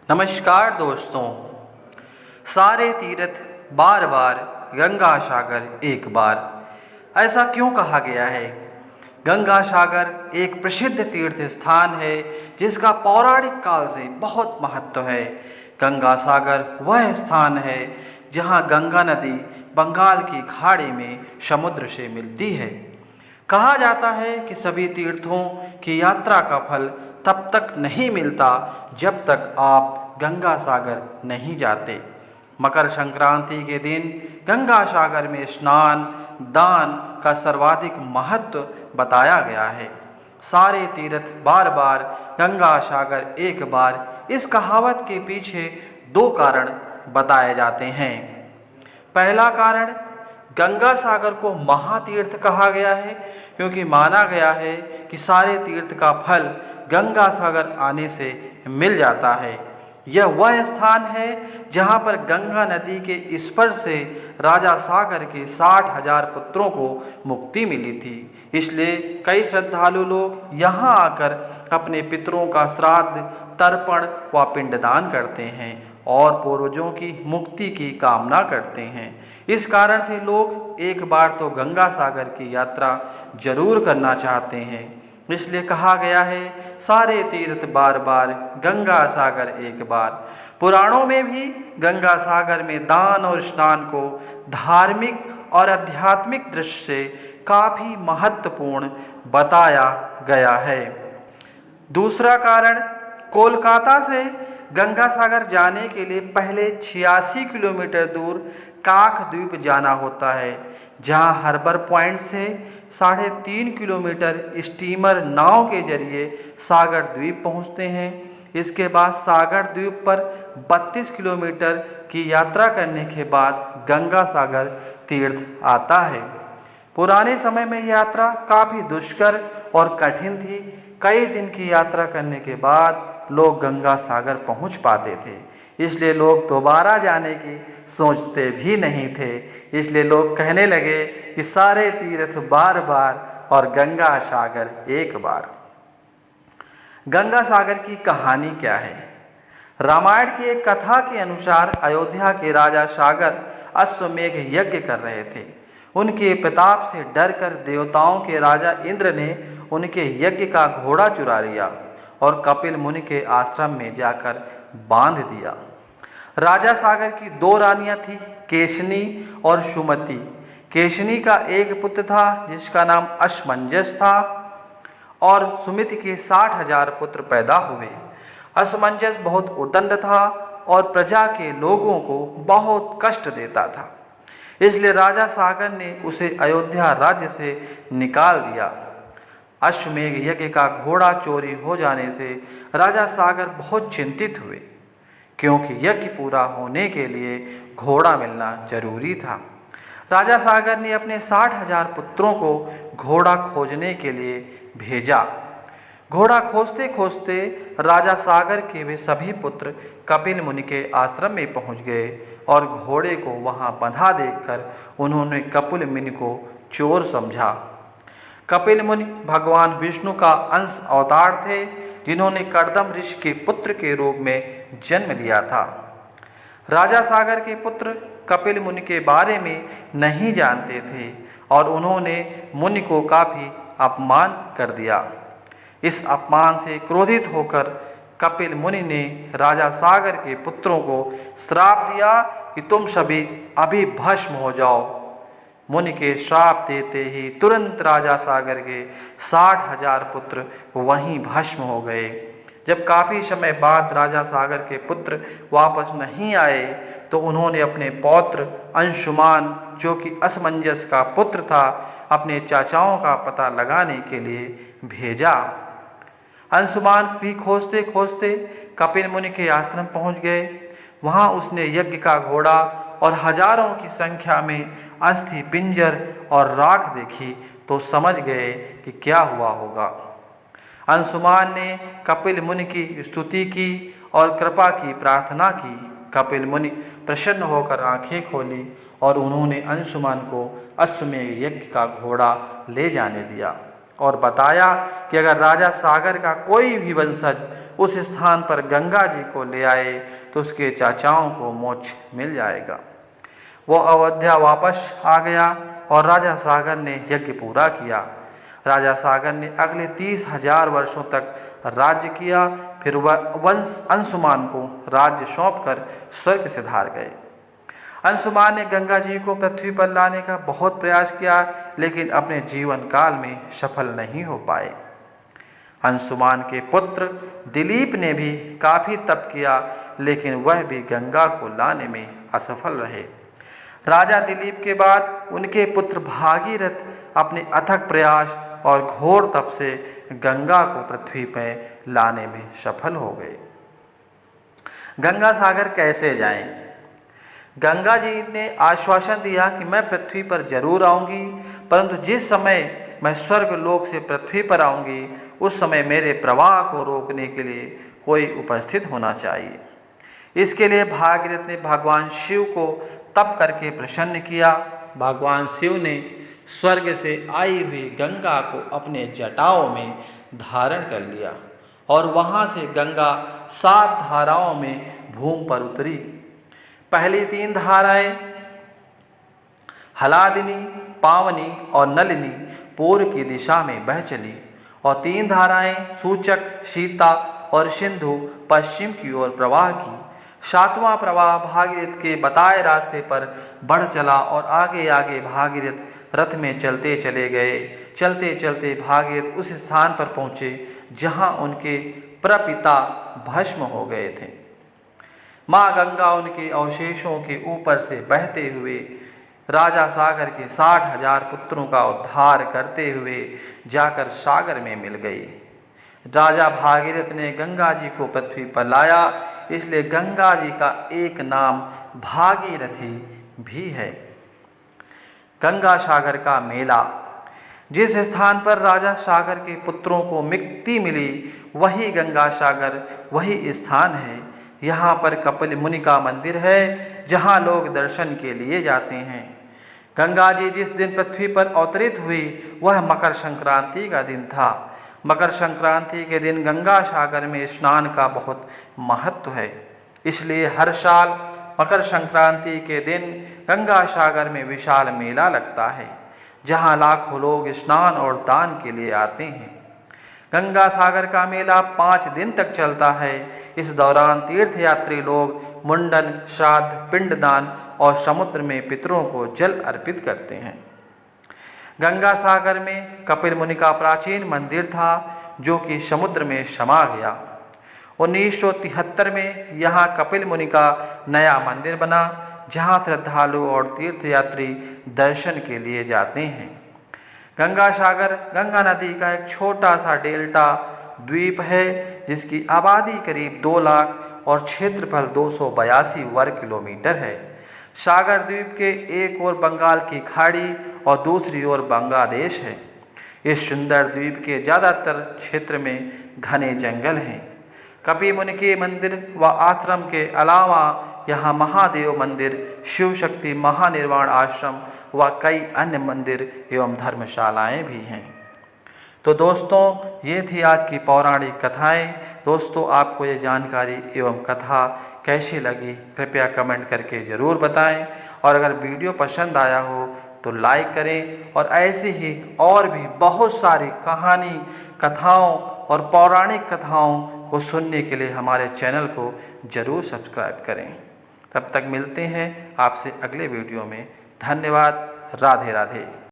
नमस्कार दोस्तों। सारे तीर्थ बार बार, गंगा सागर एक बार, ऐसा क्यों कहा गया है? गंगा सागर एक प्रसिद्ध तीर्थ स्थान है जिसका पौराणिक काल से बहुत महत्व है। गंगा सागर वह स्थान है जहाँ गंगा नदी बंगाल की खाड़ी में समुद्र से मिलती है। कहा जाता है कि सभी तीर्थों की यात्रा का फल तब तक नहीं मिलता जब तक आप गंगा सागर नहीं जाते। मकर संक्रांति के दिन गंगा सागर में स्नान दान का सर्वाधिक महत्व बताया गया है। सारे तीर्थ बार बार, गंगा सागर एक बार, इस कहावत के पीछे दो कारण बताए जाते हैं। पहला कारण, गंगा सागर को महातीर्थ कहा गया है क्योंकि माना गया है कि सारे तीर्थ का फल गंगा सागर आने से मिल जाता है। यह वह स्थान है जहाँ पर गंगा नदी के स्पर्श से राजा सागर के 60,000 पुत्रों को मुक्ति मिली थी। इसलिए कई श्रद्धालु लोग यहाँ आकर अपने पितरों का श्राद्ध, तर्पण व पिंडदान करते हैं और पूर्वजों की मुक्ति की कामना करते हैं। इस कारण से लोग एक बार तो गंगा सागर की यात्रा जरूर करना चाहते हैं। इसलिए कहा गया है, सारे तीर्थ बार बार, गंगा सागर एक बार। पुराणों में भी गंगा सागर में दान और स्नान को धार्मिक और आध्यात्मिक दृष्टि से काफ़ी महत्वपूर्ण बताया गया है। दूसरा कारण, कोलकाता से गंगा सागर जाने के लिए पहले 86 किलोमीटर दूर काकद्वीप जाना होता है, जहां हार्बर पॉइंट से 3.5 किलोमीटर स्टीमर नाव के जरिए सागर द्वीप पहुंचते हैं। इसके बाद सागर द्वीप पर 32 किलोमीटर की यात्रा करने के बाद गंगा सागर तीर्थ आता है। पुराने समय में यात्रा काफ़ी दुष्कर और कठिन थी। कई दिन की यात्रा करने के बाद लोग गंगा सागर पहुंच पाते थे, इसलिए लोग दोबारा जाने की सोचते भी नहीं थे। इसलिए लोग कहने लगे कि सारे तीर्थ बार बार और गंगा सागर एक बार। गंगा सागर की कहानी क्या है? रामायण की एक कथा के अनुसार अयोध्या के राजा सागर अश्वमेघ यज्ञ कर रहे थे। उनके प्रताप से डरकर देवताओं के राजा इंद्र ने उनके यज्ञ का घोड़ा चुरा लिया और कपिल मुनि के आश्रम में जाकर बांध दिया। राजा सागर की 2 रानियां थीं, केशनी और सुमति। केशनी का एक पुत्र था जिसका नाम असमंजस था और सुमिति के 60,000 पुत्र पैदा हुए। असमंजस बहुत उद्दंड था और प्रजा के लोगों को बहुत कष्ट देता था, इसलिए राजा सागर ने उसे अयोध्या राज्य से निकाल दिया। अश्वमेघ यज्ञ का घोड़ा चोरी हो जाने से राजा सागर बहुत चिंतित हुए, क्योंकि यज्ञ पूरा होने के लिए घोड़ा मिलना जरूरी था। राजा सागर ने अपने 60,000 पुत्रों को घोड़ा खोजने के लिए भेजा। घोड़ा खोजते खोजते राजा सागर के वे सभी पुत्र कपिल मुनि के आश्रम में पहुंच गए और घोड़े को वहां बंधा देखकर उन्होंने कपिल मुनि को चोर समझा। कपिल मुनि भगवान विष्णु का अंश अवतार थे, जिन्होंने कर्दम ऋषि के पुत्र के रूप में जन्म लिया था। राजा सागर के पुत्र कपिल मुनि के बारे में नहीं जानते थे और उन्होंने मुनि को काफ़ी अपमान कर दिया। इस अपमान से क्रोधित होकर कपिल मुनि ने राजा सागर के पुत्रों को श्राप दिया कि तुम सभी अभी भस्म हो जाओ। मुनि के श्राप देते ही तुरंत राजा सागर के 60,000 पुत्र वहीं भस्म हो गए। जब काफ़ी समय बाद राजा सागर के पुत्र वापस नहीं आए तो उन्होंने अपने पौत्र अंशुमान, जो कि असमंजस का पुत्र था, अपने चाचाओं का पता लगाने के लिए भेजा। अंशुमान भी खोजते खोजते कपिल मुनि के आश्रम पहुंच गए। वहां उसने यज्ञ का घोड़ा और हजारों की संख्या में अस्थि पिंजर और राख देखी तो समझ गए कि क्या हुआ होगा। अंशुमान ने कपिल मुनि की स्तुति की और कृपा की प्रार्थना की। कपिल मुनि प्रसन्न होकर आंखें खोली और उन्होंने अंशुमान को अश्वमेध यज्ञ का घोड़ा ले जाने दिया और बताया कि अगर राजा सागर का कोई भी वंशज उस स्थान पर गंगा जी को ले आए तो उसके चाचाओं को मोक्ष मिल जाएगा। वो अयोध्या वापस आ गया और राजा सागर ने यज्ञ पूरा किया। राजा सागर ने अगले 30,000 वर्षों तक राज्य किया। फिर वह वंश अंशुमान को राज्य सौंपकर स्वर्ग से धार गए। अंशुमान ने गंगा जी को पृथ्वी पर लाने का बहुत प्रयास किया, लेकिन अपने जीवन काल में सफल नहीं हो पाए। अंशुमान के पुत्र दिलीप ने भी काफ़ी तप किया, लेकिन वह भी गंगा को लाने में असफल रहे। राजा दिलीप के बाद उनके पुत्र भागीरथ अपने अथक प्रयास और घोर तप से गंगा को पृथ्वी पर लाने में सफल हो गए। गंगा सागर कैसे जाएं? गंगा जी ने आश्वासन दिया कि मैं पृथ्वी पर जरूर आऊंगी, परंतु जिस समय मैं स्वर्ग लोक से पृथ्वी पर आऊंगी उस समय मेरे प्रवाह को रोकने के लिए कोई उपस्थित होना चाहिए। इसके लिए भागीरथ ने भगवान शिव को तप करके प्रसन्न किया। भगवान शिव ने स्वर्ग से आई हुई गंगा को अपने जटाओं में धारण कर लिया और वहाँ से गंगा 7 धाराओं में भूमि पर उतरी। पहली 3 धाराएं हलादिनी, पावनी और नलिनी पूर्व की दिशा में बह चली और 3 धाराएं सूचक, सीता और सिंधु पश्चिम की ओर प्रवाह की। 7वां प्रवाह भागीरथ के बताए रास्ते पर बढ़ चला और आगे आगे भागीरथ रथ में चलते चले गए। चलते चलते भागीरथ उस स्थान पर पहुँचे जहाँ उनके प्रपिता भस्म हो गए थे। माँ गंगा उनके अवशेषों के ऊपर से बहते हुए राजा सागर के 60,000 पुत्रों का उद्धार करते हुए जाकर सागर में मिल गई। राजा भागीरथ ने गंगा जी को पृथ्वी पर लाया, इसलिए गंगा जी का एक नाम भागीरथी भी है। गंगा सागर का मेला। जिस स्थान पर राजा सागर के पुत्रों को मुक्ति मिली वही गंगा सागर वही स्थान है। यहाँ पर कपिल मुनि का मंदिर है जहाँ लोग दर्शन के लिए जाते हैं। गंगा जी जिस दिन पृथ्वी पर अवतरित हुई वह मकर संक्रांति का दिन था। मकर संक्रांति के दिन गंगा सागर में स्नान का बहुत महत्व है, इसलिए हर साल मकर संक्रांति के दिन गंगा सागर में विशाल मेला लगता है जहाँ लाखों लोग स्नान और दान के लिए आते हैं। गंगा सागर का मेला 5 दिन तक चलता है। इस दौरान तीर्थयात्री लोग मुंडन, श्राद्ध, पिंडदान और समुद्र में पितरों को जल अर्पित करते हैं। गंगा सागर में कपिल मुनि का प्राचीन मंदिर था जो कि समुद्र में समा गया। 1973 में यहाँ कपिल मुनि का नया मंदिर बना जहाँ श्रद्धालु और तीर्थयात्री दर्शन के लिए जाते हैं। गंगा सागर गंगा नदी का एक छोटा सा डेल्टा द्वीप है जिसकी आबादी करीब 2 लाख और क्षेत्रफल 282 वर्ग किलोमीटर है। सागर द्वीप के एक ओर बंगाल की खाड़ी और दूसरी ओर बांग्लादेश है। इस सुंदर द्वीप के ज़्यादातर क्षेत्र में घने जंगल हैं। कपिल मुनि के मंदिर व आश्रम के अलावा यहाँ महादेव मंदिर, शिव शक्ति महानिर्वाण आश्रम व कई अन्य मंदिर एवं धर्मशालाएं भी हैं। तो दोस्तों, ये थी आज की पौराणिक कथाएं। दोस्तों, आपको ये जानकारी एवं कथा कैसी लगी कृपया कमेंट करके ज़रूर बताएं और अगर वीडियो पसंद आया हो तो लाइक करें और ऐसे ही और भी बहुत सारी कहानी, कथाओं और पौराणिक कथाओं को सुनने के लिए हमारे चैनल को ज़रूर सब्सक्राइब करें। तब तक मिलते हैं आपसे अगले वीडियो में। धन्यवाद। राधे राधे।